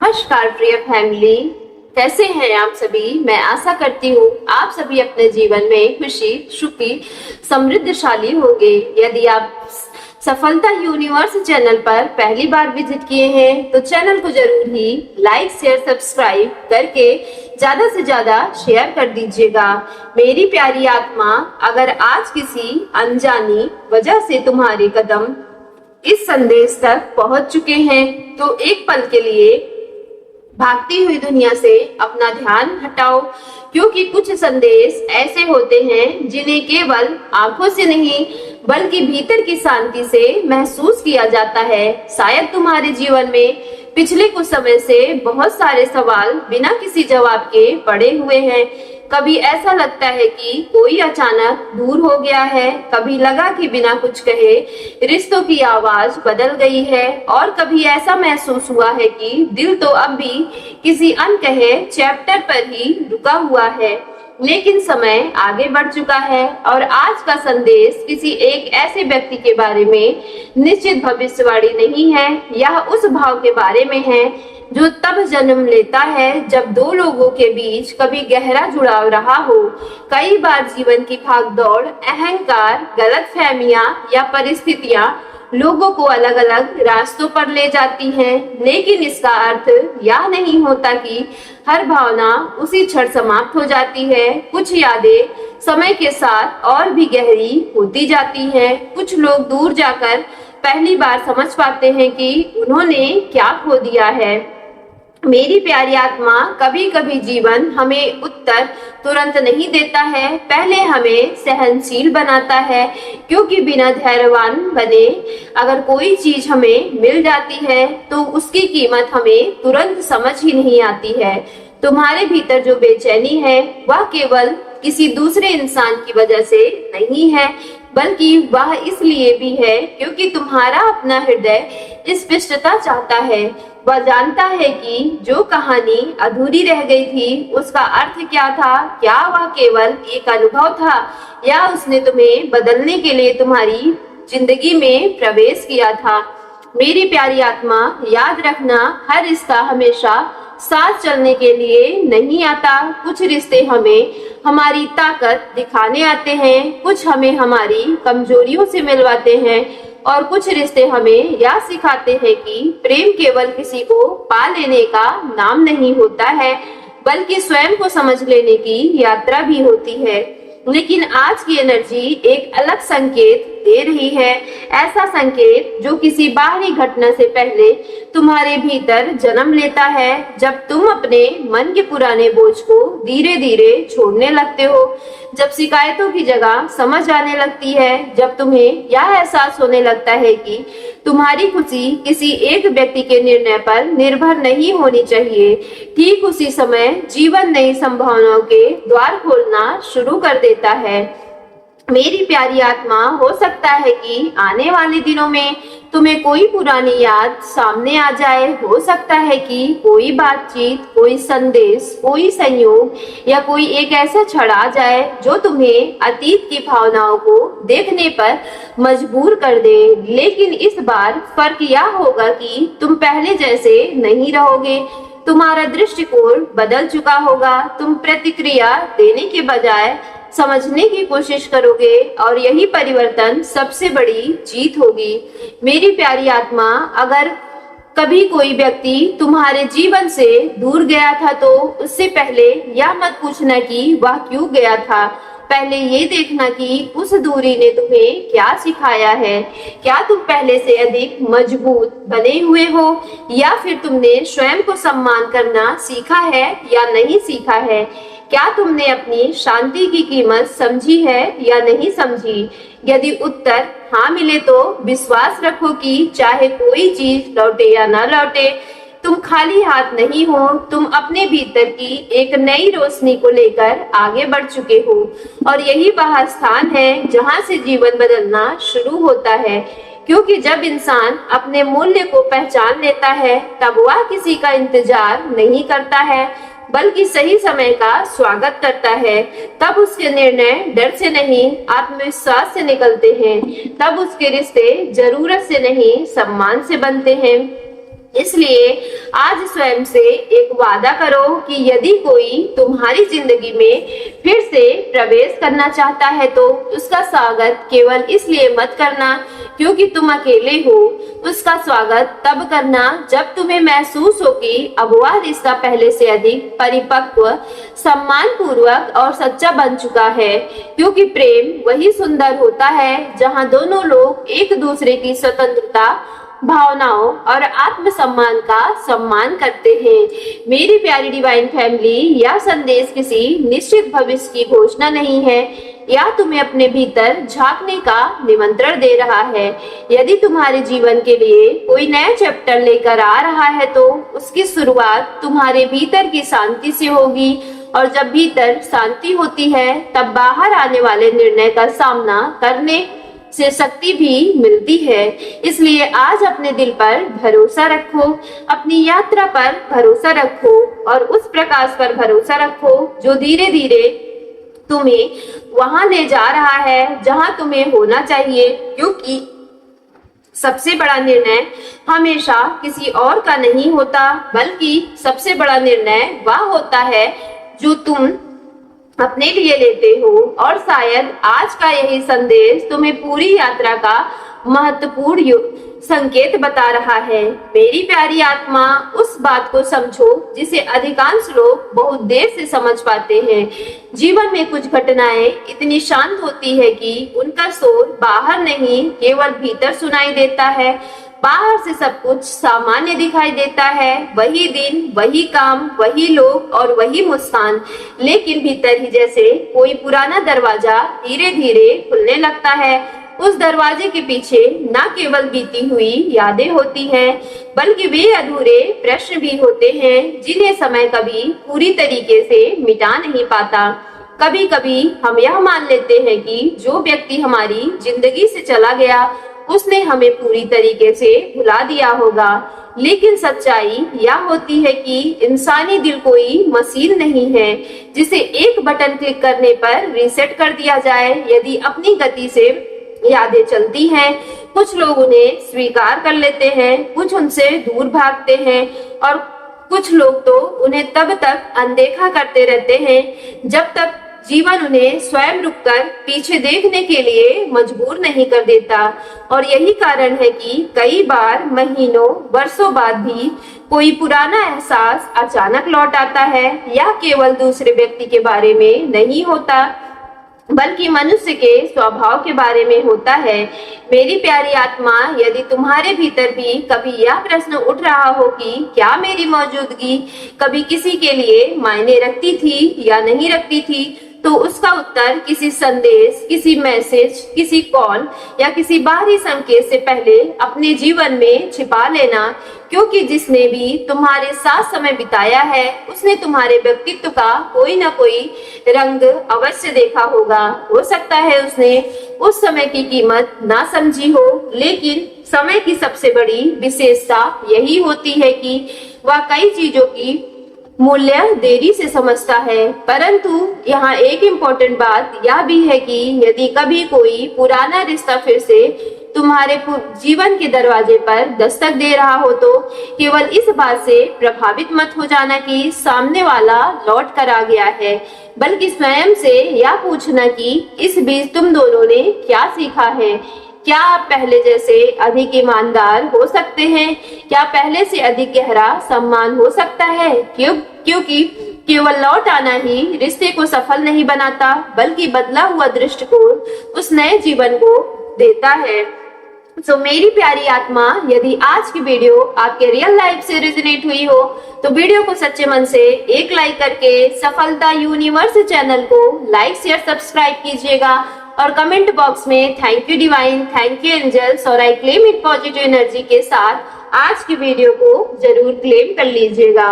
नमस्कार प्रिय फैमिली, कैसे हैं आप सभी। मैं आशा करती हूँ आप सभी अपने जीवन में खुशी, सुखी, समृद्धशाली होंगे। यदि आप सफलता यूनिवर्स चैनल पर पहली बार विजिट किए हैं तो चैनल को जरूर ही लाइक, शेयर, सब्सक्राइब करके ज्यादा से ज्यादा शेयर कर दीजिएगा। मेरी प्यारी आत्मा, अगर आज किसी अनजानी वजह से तुम्हारे कदम इस संदेश तक पहुंच चुके हैं तो एक पल के लिए भागती हुई दुनिया से अपना ध्यान हटाओ, क्योंकि कुछ संदेश ऐसे होते हैं जिन्हें केवल आंखों से नहीं बल्कि भीतर की शांति से महसूस किया जाता है। शायद तुम्हारे जीवन में पिछले कुछ समय से बहुत सारे सवाल बिना किसी जवाब के पड़े हुए हैं। कभी ऐसा लगता है कि कोई अचानक दूर हो गया है, कभी लगा कि बिना कुछ कहे रिश्तों की आवाज बदल गई है, और कभी ऐसा महसूस हुआ है कि दिल तो अब भी किसी अनकहे चैप्टर पर ही रुका हुआ है। लेकिन समय आगे बढ़ चुका है और आज का संदेश किसी एक ऐसे व्यक्ति के बारे में निश्चित भविष्यवाणी नहीं है। यह उस भाव के बारे में है जो तब जन्म लेता है जब दो लोगों के बीच कभी गहरा जुड़ाव रहा हो। कई बार जीवन की भागदौड़, अहंकार, गलतफहमियां या परिस्थितियां लोगों को अलग अलग रास्तों पर ले जाती हैं, लेकिन इसका अर्थ यह नहीं होता कि हर भावना उसी क्षण समाप्त हो जाती है। कुछ यादें समय के साथ और भी गहरी होती जाती हैं। कुछ लोग दूर जाकर पहली बार समझ पाते हैं कि उन्होंने क्या खो दिया है। मेरी प्यारी आत्मा, कभी कभी जीवन हमें उत्तर तुरंत नहीं देता है, पहले हमें सहनशील बनाता है, क्योंकि बिना धैर्यवान बने अगर कोई चीज हमें मिल जाती है तो उसकी कीमत हमें तुरंत समझ ही नहीं आती है। तुम्हारे भीतर जो बेचैनी है वह केवल किसी दूसरे इंसान की वजह से नहीं है, बल्कि वह इसलिए भी है क्योंकि तुम्हारा अपना हृदय स्पष्टता चाहता है। वह जानता है कि जो कहानी अधूरी रह गई थी उसका अर्थ क्या था। क्या वह केवल एक अनुभव था या उसने तुम्हें बदलने के लिए तुम्हारी जिंदगी में प्रवेश किया था। मेरी प्यारी आत्मा, याद रखना, हर रिश्ता हमेशा साथ चलने के लिए नहीं आता। कुछ रिश्ते हमें हमारी ताकत दिखाने आते हैं, कुछ हमें हमारी कमजोरियों से मिलवाते हैं, और कुछ रिश्ते हमें यह सिखाते हैं कि प्रेम केवल किसी को पा लेने का नाम नहीं होता है, बल्कि स्वयं को समझ लेने की यात्रा भी होती है। लेकिन आज की एनर्जी एक अलग संकेत दे रही है, ऐसा संकेत जो किसी बाहरी घटना से पहले तुम्हारे भीतर जन्म लेता है। जब तुम अपने मन के पुराने बोझ को धीरे धीरे छोड़ने लगते हो, जब शिकायतों की जगह समझ आने लगती है, जब तुम्हें यह एहसास होने लगता है कि तुम्हारी खुशी किसी एक व्यक्ति के निर्णय पर निर्भर नहीं होनी चाहिए, ठीक उसी समय जीवन नई संभावनाओं के द्वार खोलना शुरू कर देता है। मेरी प्यारी आत्मा, हो सकता है कि आने वाले दिनों में तुम्हें कोई पुरानी याद सामने आ जाए। हो सकता है कि कोई बातचीत, कोई संदेश, कोई संयोग या कोई एक ऐसा क्षण आ जाए जो तुम्हें अतीत की भावनाओं को देखने पर मजबूर कर दे। लेकिन इस बार फर्क यह होगा कि तुम पहले जैसे नहीं रहोगे। तुम्हारा दृष्टिकोण बदल चुका होगा। तुम प्रतिक्रिया देने के बजाय समझने की कोशिश करोगे, और यही परिवर्तन सबसे बड़ी जीत होगी। मेरी प्यारी आत्मा, अगर कभी कोई व्यक्ति तुम्हारे जीवन से दूर गया था तो उससे पहले यह मत पूछना कि वह क्यों गया था। पहले ये देखना कि उस दूरी ने तुम्हें क्या सिखाया है। क्या तुम पहले से अधिक मजबूत बने हुए हो, या फिर तुमने स्वयं को सम्मान करना सीखा है या नहीं सीखा है। क्या तुमने अपनी शांति की कीमत समझी है या नहीं समझी। यदि उत्तर हाँ मिले तो विश्वास रखो कि चाहे कोई चीज लौटे या ना लौटे, तुम खाली हाथ नहीं हो। तुम अपने भीतर की एक नई रोशनी को लेकर आगे बढ़ चुके हो, और यही वह स्थान है जहाँ से जीवन बदलना शुरू होता है। क्योंकि जब इंसान अपने मूल्य को पहचान लेता है तब वह किसी का इंतजार नहीं करता है, बल्कि सही समय का स्वागत करता है। तब उसके निर्णय डर से नहीं, आत्मविश्वास से निकलते हैं। तब उसके रिश्ते जरूरत से नहीं, सम्मान से बनते हैं। इसलिए आज स्वयं से एक वादा करो कि यदि कोई तुम्हारी जिंदगी में फिर से प्रवेश करना चाहता है तो उसका स्वागत केवल इसलिए मत करना क्योंकि तुम अकेले हो। उसका स्वागत तब करना जब तुम्हें महसूस हो कि अब वह रिश्ता पहले से अधिक परिपक्व, सम्मान पूर्वक और सच्चा बन चुका है, क्योंकि प्रेम वही सुंदर होता है जहां दोनों लोग एक दूसरे की स्वतंत्रता, भावनाओं और आत्मसम्मान का सम्मान करते हैं। मेरी प्यारी डिवाइन फैमिली, यह संदेश किसी निश्चित भविष्य की घोषणा नहीं है या तुम्हें अपने भीतर झांकने का निमंत्रण दे रहा है। यदि तुम्हारे जीवन के लिए कोई नया चैप्टर लेकर आ रहा है तो उसकी शुरुआत तुम्हारे भीतर की शांति से होगी, और जब भीतर शांति होती है तब बाहर आने वाले निर्णय का सामना करने से शक्ति भी मिलती है। इसलिए आज अपने दिल पर भरोसा रखो, अपनी यात्रा पर भरोसा रखो और उस प्रकाश पर भरोसा रखो जो धीरे धीरे तुम्हें वहां ले जा रहा है जहां तुम्हें होना चाहिए, क्योंकि सबसे बड़ा निर्णय हमेशा किसी और का नहीं होता, बल्कि सबसे बड़ा निर्णय वह होता है जो तुम अपने लिए लेते हो। और शायद आज का यही संदेश तुम्हें पूरी यात्रा का महत्वपूर्ण संकेत बता रहा है। मेरी प्यारी आत्मा, उस बात को समझो जिसे अधिकांश लोग बहुत देर से समझ पाते हैं। जीवन में कुछ घटनाएं इतनी शांत होती है कि उनका शोर बाहर नहीं केवल भीतर सुनाई देता है। बाहर से सब कुछ सामान्य दिखाई देता है, वही दिन, वही काम, वही लोग और वही मुस्कान, लेकिन भीतर ही जैसे कोई पुराना दरवाजा धीरे धीरे खुलने लगता है। उस दरवाजे के पीछे न केवल बीती हुई यादें होती हैं, बल्कि वे अधूरे प्रश्न भी होते हैं जिन्हें समय कभी पूरी तरीके से मिटा नहीं पाता। कभी कभी हम यह मान लेते हैं कि जो व्यक्ति हमारी जिंदगी से चला गया उसने हमें पूरी तरीके से भुला दिया होगा, लेकिन सच्चाई यह होती है कि इंसानी दिल कोई मशीन नहीं है जिसे एक बटन क्लिक करने पर रीसेट कर दिया जाए। यदि अपनी गति से यादें चलती हैं, कुछ लोग उन्हें स्वीकार कर लेते हैं, कुछ उनसे दूर भागते हैं और कुछ लोग तो उन्हें तब तक अनदेखा करते रहते हैं जब तक जीवन उन्हें स्वयं रुककर पीछे देखने के लिए मजबूर नहीं कर देता। और यही कारण है कि कई बार महीनों, वर्षों बाद भी कोई पुराना एहसास अचानक लौट आता है। यह केवल दूसरे व्यक्ति के बारे में नहीं होता, बल्कि मनुष्य के स्वभाव के बारे में होता है। मेरी प्यारी आत्मा, यदि तुम्हारे भीतर भी कभी यह प्रश्न उठ रहा हो कि क्या मेरी मौजूदगी कभी किसी के लिए मायने रखती थी या नहीं रखती थी, तो उसका उत्तर किसी संदेश, किसी मैसेज, किसी कॉल या किसी बाहरी संकेत से पहले अपने जीवन में छिपा लेना, क्योंकि जिसने भी तुम्हारे साथ समय बिताया है उसने तुम्हारे व्यक्तित्व का कोई ना कोई रंग अवश्य देखा होगा। हो सकता है उसने उस समय की कीमत ना समझी हो, लेकिन समय की सबसे बड़ी विशेषता यही होती है कि वह कई चीजों की मूल्य देरी से समझता है। परंतु यहाँ एक इम्पोर्टेंट बात यह भी है कि यदि कभी कोई पुराना रिश्ता फिर से तुम्हारे जीवन के दरवाजे पर दस्तक दे रहा हो तो केवल इस बात से प्रभावित मत हो जाना कि सामने वाला लौट कर आ गया है, बल्कि स्वयं से यह पूछना कि इस बीच तुम दोनों ने क्या सीखा है। क्या आप पहले जैसे अधिक ईमानदार हो सकते हैं? क्या पहले से अधिक गहरा सम्मान हो सकता है? क्योंकि केवल लौट आना ही रिश्ते को सफल नहीं बनाता, बल्कि बदला हुआ दृष्टिकोण उस नए जीवन को देता है। मेरी प्यारी आत्मा, यदि आज की वीडियो आपके रियल लाइफ से रेजोनेट हुई हो तो वीडियो को सच्चे मन से एक लाइक करके सफलता यूनिवर्स चैनल को लाइक, शेयर, सब्सक्राइब कीजिएगा और कमेंट बॉक्स में thank you divine, thank you angels और I claim it positive energy के साथ आज की वीडियो को जरूर क्लेम कर लीजिएगा।